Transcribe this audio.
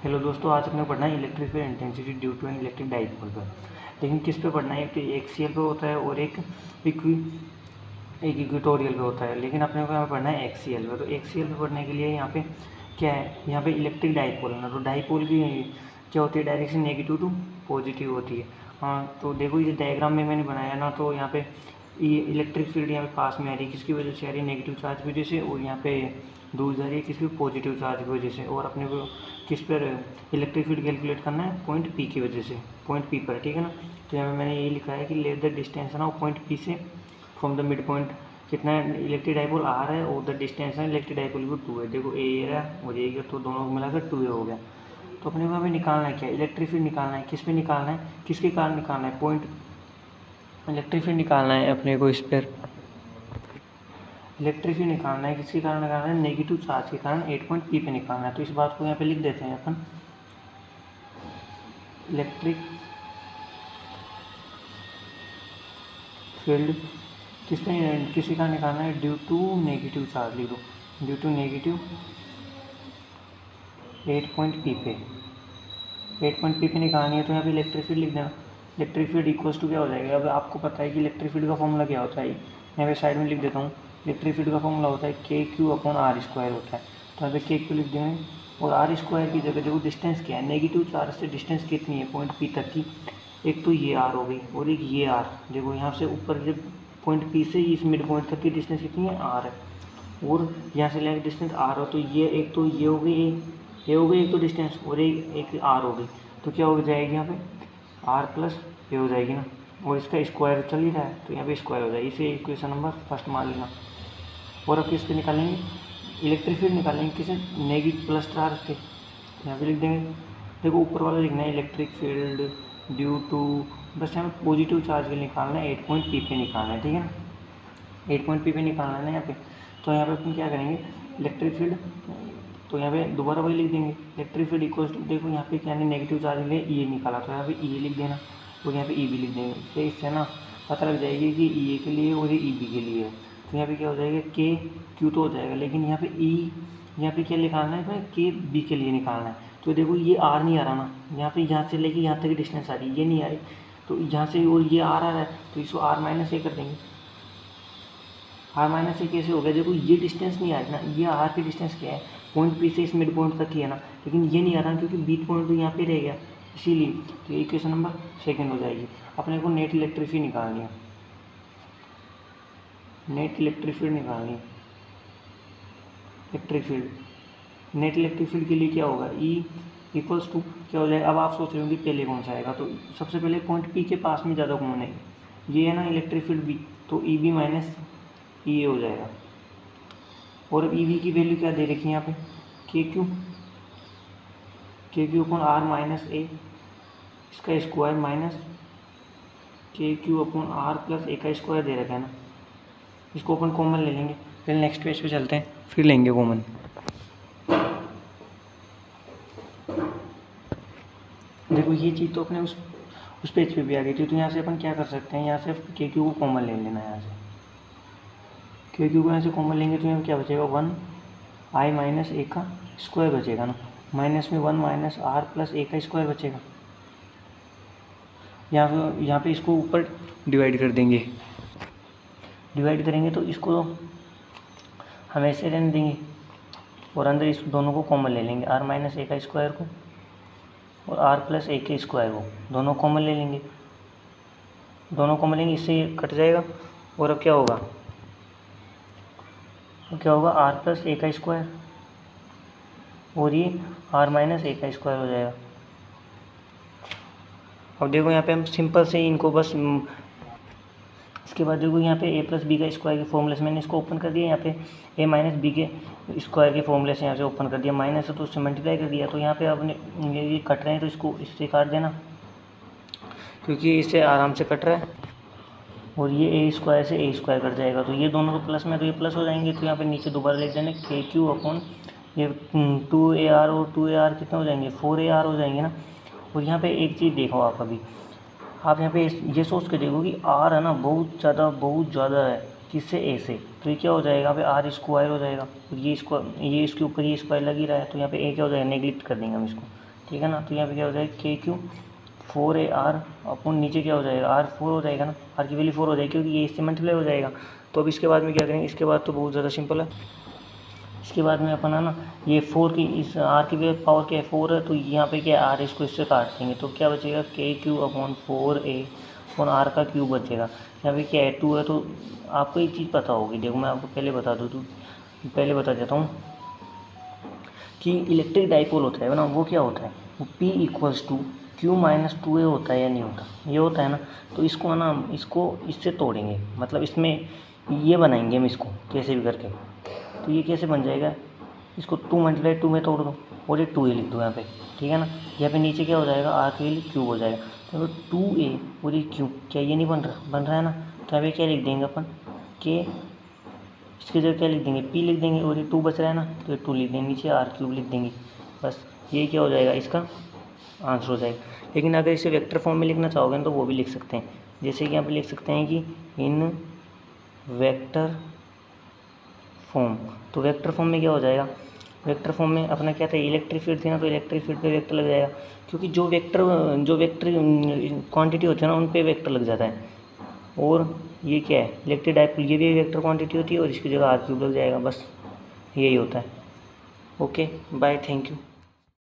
Hello दोस्तों, आज अपने पढ़ना है electric field intensity due to an electric dipole पर। लेकिन किस पे पढ़ना है? एक एक्सियल पे होता है और एक इक्वेटोरियल पे होता है। लेकिन अपने को यहाँ पढ़ना है एक्सियल पे। तो एक्सियल पे पढ़ने के लिए यहाँ पे क्या है, यहाँ पे इलेक्ट्रिक डाइपोल है ना। तो डाइपोल की क्या होती है? डायरेक्शन नेगेटिव टू पॉजिटिव होती है। हाँ, तो देखो ये डायग्राम में मैंने बनाया ना, तो यहाँ पे ये इलेक्ट्रिक फील्ड यहाँ पे पास में आ रही है, किसकी वजह से आ रही है? नेगेटिव चार्ज की वजह से। और यहाँ पे दूर जा रही है किसकी? पॉजिटिव चार्ज की वजह से। और अपने को किस पर इलेक्ट्रिक फील्ड कैलकुलेट करना है? पॉइंट पी की वजह से, पॉइंट पी पर, ठीक है ना। तो यहाँ पे मैंने ये लिखा है कि लेट द डिस्टेंस ना पॉइंट पी से फ्रॉम द मिड पॉइंट कितना है? इलेक्ट्रिक डाइपोल आर है और द डिस्टेंस है इलेक्ट्रिक डाइपोल को 2 है। देखो ए है और ए, तो दोनों को मिलाकर 2 हो गया। तो अपने को अभी निकालना है क्या? इलेक्ट्रिक फील्ड निकालना है। किस पे निकालना है? किसके कारण निकालना है? पॉइंट इलेक्ट्रिक फील्ड निकालना है अपने को। इस पर इलेक्ट्रिक फील्ड निकालना है। किसके कारण निकालना है? नेगेटिव चार्ज के कारण 8 पॉइंट पी पे निकालना है। तो इस बात को यहाँ पे लिख देते हैं अपन। इलेक्ट्रिक फील्ड किसी का निकालना है? ड्यू टू नेगेटिव चार्ज लिख दो। Due to negative 8 point P पे, 8 पॉइंट पी पे निकालनी है। तो यहाँ पे इलेक्ट्रिक फील्ड लिख देना। इलेक्ट्रिक फील्ड इक्वल्स टू क्या हो जाएगा? अब आपको पता है कि इलेक्ट्रिक फील्ड का फॉर्मूला क्या होता है। यहाँ पे साइड में लिख देता हूँ। इलेक्ट्रिक फील्ड का फॉर्मूला होता है के क्यू अपॉन आर स्क्वायर होता है। तो यहाँ पे के क्यू लिख देंगे और आर स्क्वायर की जगह देखो डिस्टेंस क्या है? नेगेटिव चार्ज से डिस्टेंस कितनी है पॉइंट पी तक की? एक तो ये आर हो गई और एक ये आर। देखो यहाँ से ऊपर जब पॉइंट पी से इस मिड पॉइंट तक की डिस्टेंस कितनी है? आर है। और यहाँ से लेकर डिस्टेंस आर हो, तो ये एक तो ये हो गई, ये हो गई एक तो डिस्टेंस, और एक आर हो गई। तो क्या हो जाएगी यहाँ पे? आर प्लस ये हो जाएगी ना। और इसका स्क्वायर चल ही रहा है तो यहाँ पे स्क्वायर हो जाएगी। इसे इक्वेशन नंबर फर्स्ट मान लेना। और अब किस पे निकालेंगे? इलेक्ट्रिक फील्ड निकालेंगे किसे? नेगेटिव प्लस चार्ज पे। यहाँ पे लिख देंगे। देखो ऊपर वाला लिखना है इलेक्ट्रिक फील्ड ड्यू टू, बस यहाँ पे पॉजिटिव चार्ज के लिए निकालना है, 8 पॉइंट पी पे निकालना है, ठीक है ना। 8 पॉइंट पी पे निकालना है ना यहाँ पे। तो यहाँ पे अपन क्या करेंगे? इलेक्ट्रिक फील्ड, तो यहाँ पे दोबारा वही लिख देंगे। इलेक्ट्रिक फील्ड इक्वल्स टू, देखो यहाँ पे क्या है? नेगेटिव चार्ज के लिए ई निकाला, तो यहाँ पे ई लिख देना और यहाँ पे ई भी लिख देंगे। तो इससे ना पता लग जाएगी कि ई के लिए और ये ई बी के लिए है। तो यहाँ पे क्या हो जाएगा? के क्यू तो हो जाएगा, लेकिन यहाँ पे ई, यहाँ पे क्या निकालना है? के बी के लिए निकालना है। तो देखो ये आर नहीं आ रहा ना, यहाँ पे यहाँ से लेके यहाँ तक डिस्टेंस आ रही है, ये नहीं आ रही। तो यहाँ से और ये आर आ रहा है, तो इसको आर माइनस ए कर देंगे। आर माइनस ए कैसे हो गया? देखो ये डिस्टेंस नहीं आ रही ना, ये आर की डिस्टेंस क्या है? पॉइंट पी से इस मिड पॉइंट तक ही है ना, लेकिन ये नहीं आ रहा क्योंकि बी पॉइंट तो यहाँ पे रह गया, इसीलिए। तो इक्वेशन नंबर सेकंड हो जाएगी। अपने को नेट इलेक्ट्रिक फील्ड निकालनी है। नेट इलेक्ट्रिक फील्ड निकालनी है। Electric field, net electric field के लिए क्या होगा? ई इक्वल्स टू क्या हो जाएगा? अब आप सोच रहे हो कि पहले कौन सा आएगा, तो सबसे पहले पॉइंट पी के पास में ज़्यादा कौन है? ये है ना इलेक्ट्रिक फील्ड बी, तो ई बी माइनस ई ए हो जाएगा। और अब ई वी की वैल्यू क्या दे रखी है यहाँ पे? के क्यू अपॉन आर माइनस ए, इसका स्क्वायर माइनस के क्यू अपॉन आर प्लस ए का स्क्वायर दे रखा है ना। इसको अपन कॉमन ले लेंगे, फिर नेक्स्ट पेज पे चलते हैं, फिर लेंगे कॉमन। देखो ये चीज़ तो अपने उस पेज पे भी आ गई थी। तो यहाँ से अपन क्या कर सकते हैं? यहाँ से के क्यू को कॉमन ले लेना है। यहाँ से के क्यू को यहाँ से कॉमन लेंगे तो यहाँ क्या बचेगा? 1 आई माइनस ए का स्क्वायर बचेगा ना, माइनस में 1 माइनस आर प्लस ए का स्क्वायर बचेगा। यहाँ पे इसको ऊपर डिवाइड कर देंगे। डिवाइड करेंगे तो इसको हम ऐसे रहने देंगे और अंदर इस दोनों को कॉमन ले लेंगे। आर माइनस ए का स्क्वायर को और आर प्लस ए के स्क्वायर को दोनों कॉमन ले लेंगे। दोनों कॉमन लेंगे, इससे ये कट जाएगा। और अब क्या होगा? आर प्लस ए का स्क्वायर और ये आर माइनस ए का स्क्वायर हो जाएगा। अब देखो यहाँ पे हम सिंपल से इनको बस इसके बाद देखो यहाँ पे ए प्लस बी का स्क्वायर के फॉर्मूले से मैंने इसको ओपन कर दिया। यहाँ पे ए माइनस बी के स्क्वायर के फॉर्मूले से यहाँ से ओपन कर दिया, माइनस है तो उससे मल्टीप्लाई कर दिया। तो यहाँ पे आपने ये कट रहे हैं तो इसको इससे काट देना, क्योंकि इससे आराम से कट रहा है। और ये ए स्क्वायर से ए स्क्वायर कट जाएगा, तो ये दोनों तो प्लस में, तो ये प्लस हो जाएंगे। तो यहाँ पे नीचे दोबारा लिख देना के क्यू अपॉन ये 2AR और 2AR कितने हो जाएंगे? 4AR हो जाएंगे ना। और यहाँ पे एक चीज़ देखो आप, अभी आप यहाँ पे ये सोच के देखो कि आर है ना बहुत ज़्यादा है किससे? ए से। तो ये क्या हो जाएगा? यहाँ पे आर स्क्वायर हो जाएगा और ये इसके ऊपर ये स्क्वायर लग ही रहा है। तो यहाँ पे ए क्या हो जाएगा? नेगलेक्ट कर देंगे हम इसको, ठीक है ना। तो यहाँ पे क्या हो जाएगा के क्यू 4 AR अपन नीचे क्या हो जाएगा R 4 हो जाएगा ना, R की वैल्यू 4 हो जाएगी क्योंकि ये इससे मल्टीप्लाई हो जाएगा। तो अब इसके बाद में क्या करेंगे, इसके बाद तो बहुत ज़्यादा सिंपल है। इसके बाद में अपन है ना ये 4 की इस R की पावर क्या है 4 है, तो यहाँ पे क्या है R इसको इससे काट देंगे तो क्या बचेगा के Q upon 4A upon R का क्यूब बचेगा। यहाँ पे क्या है 2 है, तो आपको एक चीज़ पता होगी, देखो मैं आपको पहले बता दूँ, तो पहले बता देता हूँ कि इलेक्ट्रिक डाइपोल होता है ना, वो क्या होता है, वो P equals to Q minus 2A होता है या नहीं होता, ये होता है ना। तो इसको है ना, इसको इससे तोड़ेंगे, मतलब इसमें ये बनाएंगे हम इसको कैसे भी करके। तो ये कैसे बन जाएगा, इसको 2 मल्टीप्लाई 2 में तोड़ दो और ये 2A लिख दो यहाँ पे, ठीक है ना। यहाँ पे नीचे क्या हो जाएगा R के लिए क्यूब हो जाएगा, तो 2A और ये क्यूब, क्या ये नहीं बन रहा है ना। तो यहाँ पे क्या लिख देंगे अपन के, इसकी जगह क्या लिख देंगे P लिख देंगे, और ये 2 बच रहा है ना तो ये 2 लिख देंगे, नीचे R क्यूब लिख देंगे, बस ये क्या हो जाएगा इसका आंसर हो जाएगा। लेकिन अगर इसे वेक्टर फॉर्म में लिखना चाहोगे ना तो वो भी लिख सकते हैं, जैसे कि यहाँ पे लिख सकते हैं कि इन वेक्टर फॉर्म। तो वेक्टर फॉर्म में क्या हो जाएगा, वेक्टर फॉर्म में अपना क्या था इलेक्ट्रिक फील्ड थी ना, तो इलेक्ट्रिक फील्ड पे वेक्टर लग जाएगा, क्योंकि जो वेक्टर क्वांटिटी होती है ना उन पे वेक्टर लग जाता है। और ये क्या है इलेक्ट्रिक डाइपोल, ये भी वेक्टर क्वांटिटी होती है और इसकी जगह R क्यूब लग जाएगा, बस यही होता है। Okay bye, thank you.